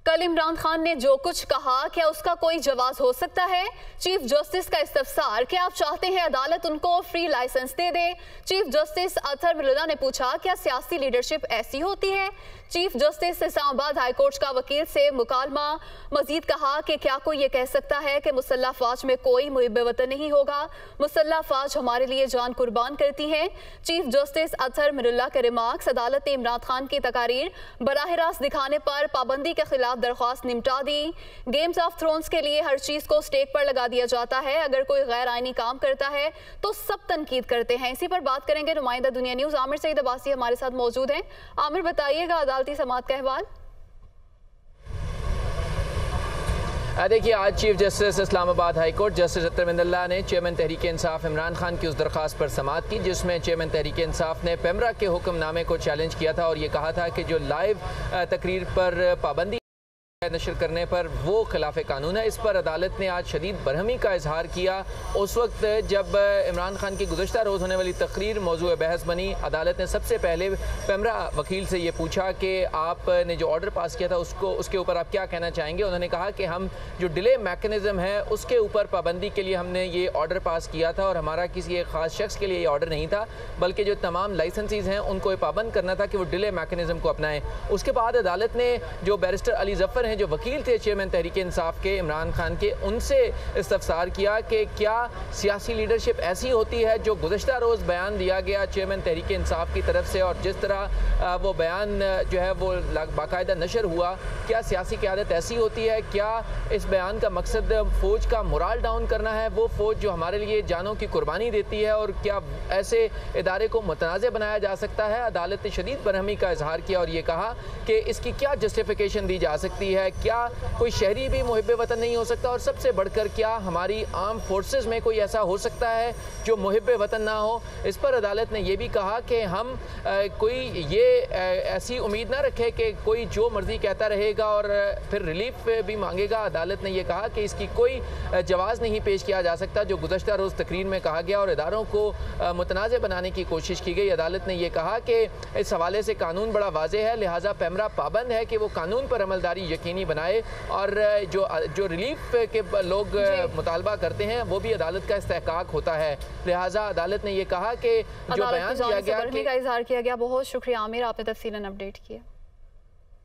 कल इमरान खान ने जो कुछ कहा, क्या उसका कोई जवाब हो सकता है? चीफ जस्टिस का इस्तफसार, क्या आप चाहते हैं अदालत उनको फ्री लाइसेंस दे दे? चीफ जस्टिस अतहर मिर्जा ने पूछा, क्या सियासी लीडरशिप ऐसी होती है? चीफ जस्टिस इस्लामाबाद हाईकोर्ट का वकील से मुकालमा, मजीद कहा कि क्या कोई ये कह सकता है कि मुसल्लह फौज में कोई मुहिब वतन नहीं होगा? मुसल्लह फौज हमारे लिए जान कुर्बान करती है। चीफ जस्टिस अतहर मिर्जा के रिमार्क्स, अदालत ने इमरान खान की तकारीर बराह रास्त दिखाने पर पाबंदी के खिलाफ दरख्वास्त निपटा दी। गेम्स ऑफ थ्रोन्स के लिए हर चीज को स्टेक पर लगा दिया जाता है, अगर कोई गैर आईनी काम करता है तो सब तनकीद करते हैं। इसी पर बात करेंगे नुमाइंदा दुनिया न्यूज आमिर सईद अब्बासी हमारे साथ मौजूद हैं। आमिर, बताइएगा अदालती समाअत का अहवाल। देखिए, आज chief justice Islamabad high court justice Athar Mirza ने चेयरमैन तहरीक इंसाफ इमरान खान की उस दरख्वास्त पर समाअत की जिसमें चेयरमैन तहरीक इंसाफ ने पेमरा के हुक्मनामे को चैलेंज किया था और ये कहा था कि जो लाइव तकरीर पर पाबंदी नशर करने पर वो खिलाफ कानून है। इस पर अदालत ने आज शदीद बरहमी का इजहार किया। उस वक्त जब इमरान खान की गुज़श्ता रोज़ होने वाली तकरीर मौजूद बहस बनी, अदालत ने सबसे पहले पेमरा वकील से ये पूछा कि आपने जो ऑर्डर पास किया था उसके ऊपर आप क्या कहना चाहेंगे। उन्होंने कहा कि हम जो डिले मैकेनिज़्म है उसके ऊपर पाबंदी के लिए हमने ये ऑर्डर पास किया था और हमारा किसी एक ख़ास शख्स के लिए ये ऑर्डर नहीं था, बल्कि जो तमाम लाइसेंसीज हैं उनको ये पाबंद करना था कि वो डिले मैकेनिज़्म को अपनाएं। उसके बाद अदालत ने जो बैरिस्टर अली जफ़र जो वकील थे चेयरमैन तहरीक इंसाफ के इमरान खान के, उनसे इस्तफसार किया कि क्या सियासी लीडरशिप ऐसी होती है जो गुज़श्ता रोज़ बयान दिया गया चेयरमैन तहरीक इंसाफ की तरफ से और जिस तरह वो बयान जो है वो बाकायदा नशर हुआ, क्या सियासी क़यादत ऐसी होती है? क्या इस बयान का मकसद फ़ौज का मोराल डाउन करना है, वो फ़ौज जो हमारे लिए जानों की कुर्बानी देती है, और क्या ऐसे इदारे को मुतनाज़ बनाया जा सकता है? अदालत ने शदीद बरहमी का इजहार किया और ये कहा कि इसकी क्या जस्टिफिकेशन दी जा सकती है, क्या कोई शहरी भी मुहिब वतन नहीं हो सकता, और सबसे बढ़कर क्या हमारी आर्म फोर्सेस में कोई ऐसा हो सकता है जो मुहिब वतन ना हो? इस पर अदालत ने यह भी कहा कि हम कोई ये ऐसी उम्मीद ना रखे कि कोई जो मर्जी कहता रहेगा और फिर रिलीफ भी मांगेगा। अदालत ने यह कहा कि इसकी कोई जवाज़ नहीं पेश किया जा सकता जो गुज़श्ता रोज़ तकरीर में कहा गया और इदारों को मुतनाज़ बनाने की कोशिश की गई। अदालत ने यह कहा कि इस हवाले से कानून बड़ा वाज़ेह है, लिहाजा पेमरा पाबंद है कि वो कानून पर अमलदारी यकीनी बनाए और जो रिलीफ के लोग मुतालबा करते हैं वो भी अदालत का इस्तेहकाक होता है। लिहाजा अदालत ने यह कहा कि जो बयान दिया गया, का इजहार किया गया। बहुत शुक्रिया आमिर, आपने तफसीलन अपडेट किया।